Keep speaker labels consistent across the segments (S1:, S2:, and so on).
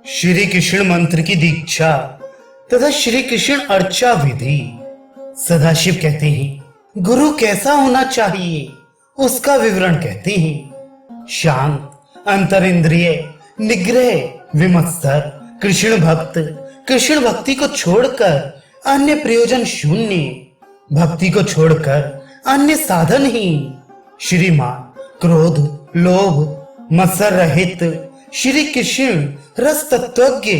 S1: श्री कृष्ण मंत्र की दीक्षा तथा श्री कृष्ण अर्चा विधि। सदाशिव कहते हैं गुरु कैसा होना चाहिए, उसका विवरण कहते हैं शांत, अंतर इंद्रिय निग्रह, विमत्सर, कृष्ण भक्त, कृष्ण भक्ति को छोड़कर अन्य प्रयोजन शून्य, भक्ति को छोड़कर अन्य साधनहीन, श्रीमान, क्रोध, लोभ, मत्सर रहित, श्री कृष्ण रस तत्वज्ञ,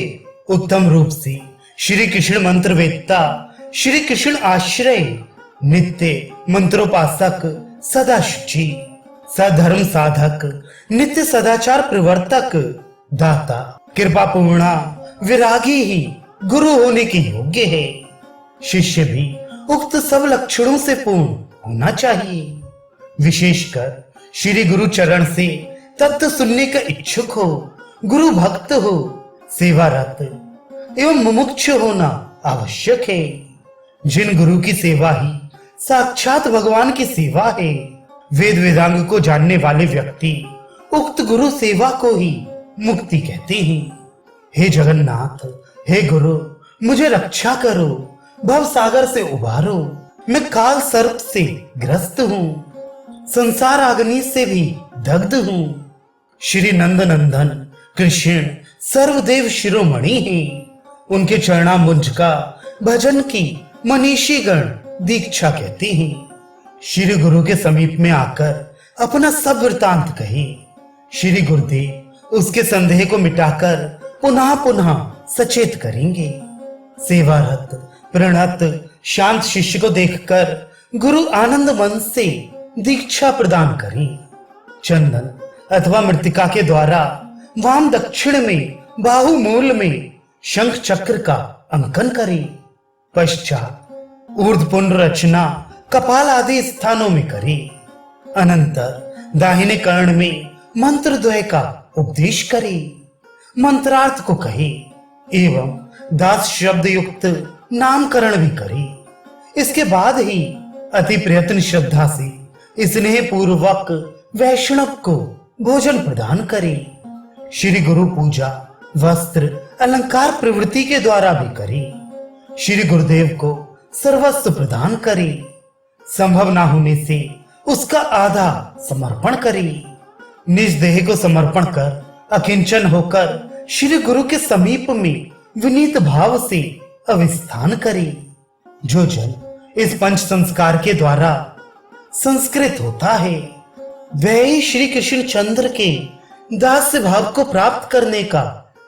S1: उत्तम रूप से श्री कृष्ण मंत्र वेत्ता, श्री कृष्ण आश्रय, नित्य मंत्रोपासक, सदा शुचि, सधर्म साधक, नित्य सदाचार प्रवर्तक, दाता, कृपा पूर्णा, विरागी ही गुरु होने के योग्य है। शिष्य भी उक्त सब लक्षणों से पूर्ण होना चाहिए। विशेषकर श्री गुरु चरण से तत्व सुनने का इच्छुक हो, गुरु भक्त हो, सेवारत एवं मुमुक्ष होना आवश्यक है। जिन गुरु की सेवा ही साक्षात भगवान की सेवा है, वेद वेदांग को जानने वाले व्यक्ति उक्त गुरु सेवा को ही मुक्ति कहते हैं। हे जगन्नाथ, हे गुरु, मुझे रक्षा करो, भव सागर से उबारो, मैं काल सर्प से ग्रस्त हूँ, संसार अग्नि से भी दग्ध हूँ। श्री नंद नंदन कृष्ण सर्वदेव शिरोमणि हैं, उनके चरणाम्बुज का भजन की मनीषी गण दीक्षा कहते हैं। श्री गुरु के समीप में आकर अपना सब वृतांत कहे। श्री गुरुदेव उसके संदेह को मिटाकर पुनः पुनः सचेत करेंगे। सेवारत प्रणत शांत शिष्य को देखकर गुरु आनंद मन से दीक्षा प्रदान करें। चंदन अथवा मृतिका के द्वारा वाम दक्षिण में बाहु मूल में शंख चक्र का अंकन करें। पश्चात ऊर्ध्व पुंड रचना कपाल आदि स्थानों में करें। अनंतर दाहिने कर्ण में मंत्र द्वय का उपदेश करें, मंत्रार्थ को कहे एवं दास शब्द युक्त नामकरण भी करें। इसके बाद ही अति प्रयत्न श्रद्धा से स्नेह पूर्वक वैष्णव को भोजन प्रदान करें। श्री गुरु पूजा वस्त्र अलंकार प्रवृत्ति के द्वारा भी करें। श्री गुरुदेव को सर्वस्व प्रदान करें। संभव ना होने से उसका आधा समर्पण करें। निज देह को समर्पण कर अकिंचन होकर श्री गुरु के समीप में विनीत भाव से अविस्थान करें। जो जन इस पंच संस्कार के द्वारा संस्कृत होता है, वह ही श्री कृष्ण चंद्र के दास्य भाव को प्राप्त करने का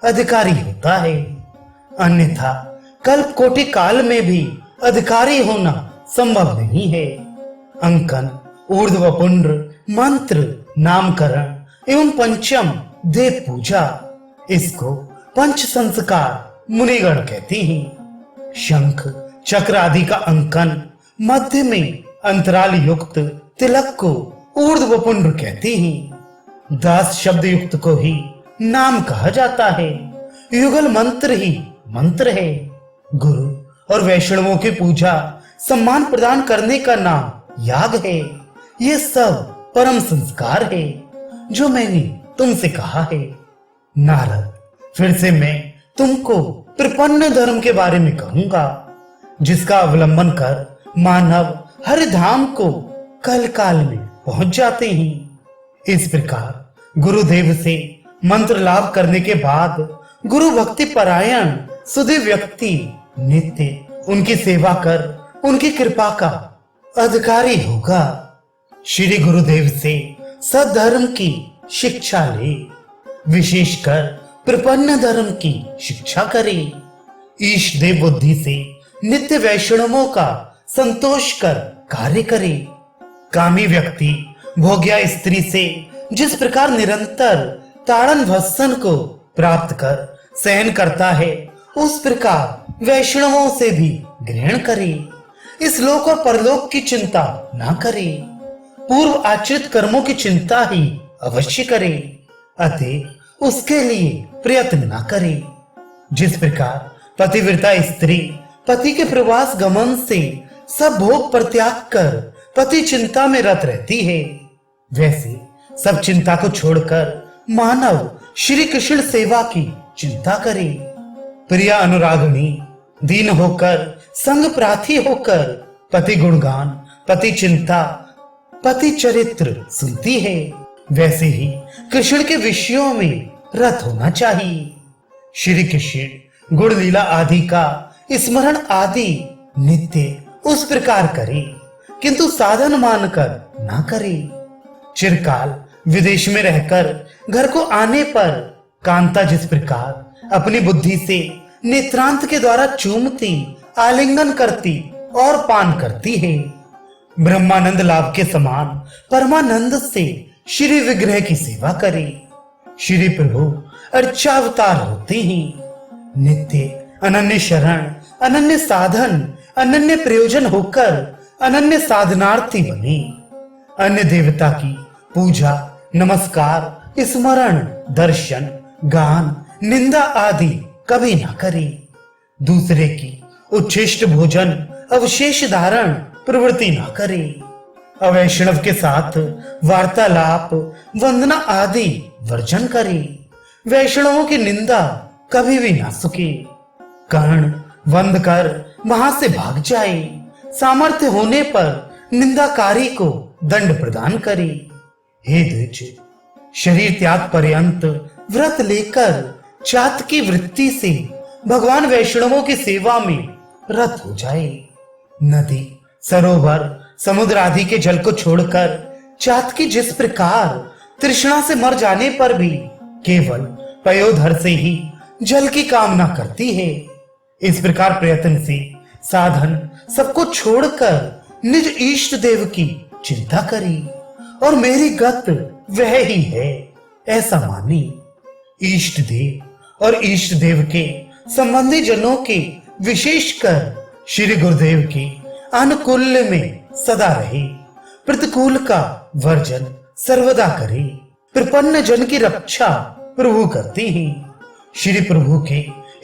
S1: अधिकारी होता है। अन्यथा कल्प कोटि काल में भी अधिकारी होना संभव नहीं है। अंकन, ऊर्ध्व पुंड, मंत्र, नामकरण एवं पंचम देव पूजा, इसको पंच संस्कार मुनिगण कहते हैं। शंख चक्र आदि का अंकन, मध्य में अंतराल युक्त तिलक को ऊर्ध्व पुंड कहते हैं। दास शब्द युक्त को ही नाम कहा जाता है। युगल मंत्र ही मंत्र है। गुरु और वैष्णवों की पूजा सम्मान प्रदान करने का नाम याग है। ये सब परम संस्कार है जो मैंने तुमसे कहा है। नारद, फिर से मैं तुमको प्रपन्न धर्म के बारे में कहूंगा, जिसका अवलंबन कर मानव हर धाम को कल काल में पहुंच जाते हैं। इस प्रकार गुरुदेव से मंत्र लाभ करने के बाद गुरु भक्ति परायण सुधि व्यक्ति नित्य उनकी सेवा कर उनकी कृपा का अधिकारी होगा। श्री गुरुदेव से सद्धर्म की शिक्षा ले, विशेषकर प्रपन्न धर्म की शिक्षा करे। ईश देव बुद्धि से नित्य वैष्णवों का संतोष कर कार्य करे। कामी व्यक्ति भोग्या स्त्री से जिस प्रकार निरंतर ताड़न भस्सन को प्राप्त कर सहन करता है, उस प्रकार वैष्णवों से भी ग्रहण करे। इस लोक और परलोक की चिंता ना करे, पूर्व आचरित कर्मों की चिंता ही अवश्य करे, अतः उसके लिए प्रयत्न ना करे। जिस प्रकार पतिव्रता स्त्री पति के प्रवास गमन से सब भोग परित्याग कर पति चिंता में रत रहती है, वैसे सब चिंता को छोड़कर मानव श्री कृष्ण सेवा की चिंता करे। प्रिया अनुरागणी दीन होकर, संग प्रार्थी होकर, पति गुणगान, पति चिंता, पति चरित्र सुनती है। वैसे ही कृष्ण के विषयों में रत होना चाहिए। श्री कृष्ण गुण लीला आदि का स्मरण आदि नित्य उस प्रकार करे, किंतु साधन मानकर ना करे। चिरकाल विदेश में रहकर घर को आने पर कांता जिस प्रकार अपनी बुद्धि से नेत्रांत के द्वारा चूमती, आलिंगन करती और पान करती है, ब्रह्मानंद लाभ के समान परमानंद से श्री विग्रह की सेवा करे। श्री प्रभु अर्चावतार होते हैं। नित्य अनन्य शरण, अनन्य साधन, अनन्य प्रयोजन होकर अनन्य साधनार्थी बने। अन्य देवता की पूजा, नमस्कार, स्मरण, दर्शन, गान, निंदा आदि कभी ना करे। दूसरे की उच्छिष्ट भोजन, अवशेष धारण प्रवृत्ति ना करे। अवैष्णव के साथ वार्तालाप, वंदना आदि वर्जन करे। वैष्णवों की निंदा कभी भी ना सुखे। कर्ण वंद कर वहां से भाग जाए। सामर्थ्य होने पर निंदाकारी को दंड प्रदान करे। हे द्विज, शरीर त्याग पर्यंत व्रत लेकर चात की वृत्ति से भगवान वैष्णवों की सेवा में रत हो जाए। नदी, सरोवर, समुद्र आदि के जल को छोड़कर चात की जिस प्रकार तृष्णा से मर जाने पर भी केवल पयोधर से ही जल की कामना करती है, इस प्रकार प्रयत्न से साधन सबको छोड़कर निज इष्ट देव की चिंता करी और मेरी गत वह ही है ऐसा मानी। इष्ट देव और इष्ट देव के संबंधी जनों के विशेषकर श्री गुरुदेव के अनुकूल्य में सदा रहे। प्रतिकूल का वर्जन सर्वदा करे। प्रपन्न जन की रक्षा प्रभु करते हैं। श्री प्रभु के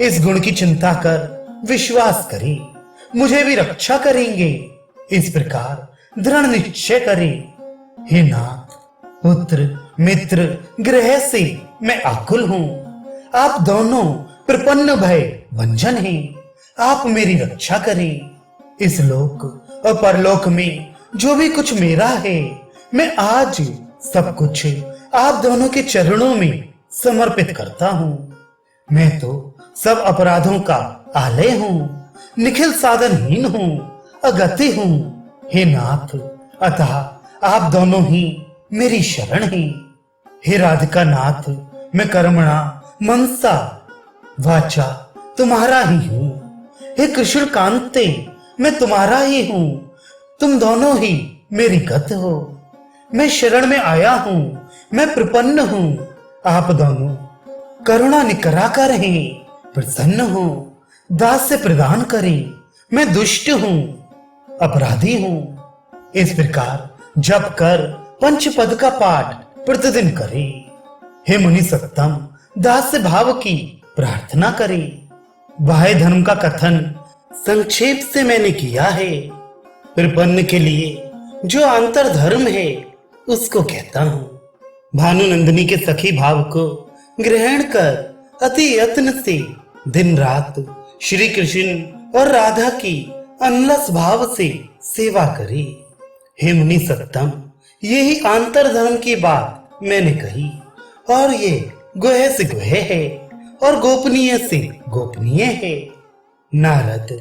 S1: इस गुण की चिंता कर विश्वास करे, मुझे भी रक्षा करेंगे, इस प्रकार दृढ़ निश्चय करे। हे नाथ, पुत्र, मित्र, ग्रह से मैं आकुल हूँ। आप दोनों प्रपन्न भय भंजन हैं। आप मेरी रक्षा करें। इस लोक और परलोक में जो भी कुछ मेरा है, मैं आज सब कुछ आप दोनों के चरणों में समर्पित करता हूँ। मैं तो सब अपराधों का आलय हूँ, निखिल साधनहीन हूँ, अगति हूँ। हे नाथ, अतः आप दोनों ही मेरी शरण हैं। हे राधिका नाथ, मैं कर्मणा मनसा वाचा तुम्हारा ही हूँ। हे कृष्ण कांते, मैं तुम्हारा ही हूँ। तुम दोनों ही मेरी गत हो। मैं शरण में आया हूँ, मैं प्रपन्न हूँ। आप दोनों करुणा निकरा कर हैं, प्रसन्न हो, दास से प्रदान करें। मैं दुष्ट हूँ, अपराधी हूँ। इस प्रकार जप कर पंचपद का पाठ प्रतिदिन करे। हे मुनि सत्तम, दास से भाव की प्रार्थना करे। बाह्य धर्म का कथन संक्षेप से मैंने किया है। प्रपन्न के लिए जो अंतर धर्म है उसको कहता हूँ। भानुनंदिनी के सखी भाव को ग्रहण कर अति यत्न से दिन रात श्री कृष्ण और राधा की अनलस भाव से सेवा करे। हे मुनि सत्तम, यही अंतर धर्म की बात मैंने कही और ये गुह्य से गुह्य है और गोपनीय से गोपनीय है। नारद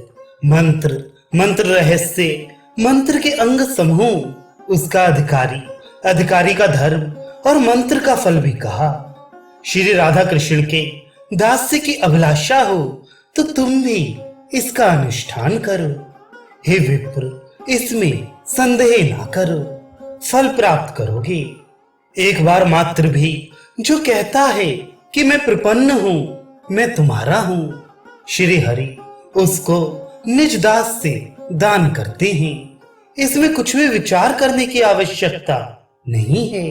S1: मंत्र, मंत्र रहस्य, मंत्र के अंग समूह, उसका अधिकारी, अधिकारी का धर्म और मंत्र का फल भी कहा। श्री राधा कृष्ण के दास्य की अभिलाषा हो तो तुम भी इसका अनुष्ठान करो। हे विप्र, इसमें संदेह ना करो, फल प्राप्त करोगे। एक बार मात्र भी जो कहता है कि मैं प्रपन्न हूँ, मैं तुम्हारा हूँ, श्री हरि उसको निज दास से दान करते हैं। इसमें कुछ भी विचार करने की आवश्यकता नहीं है।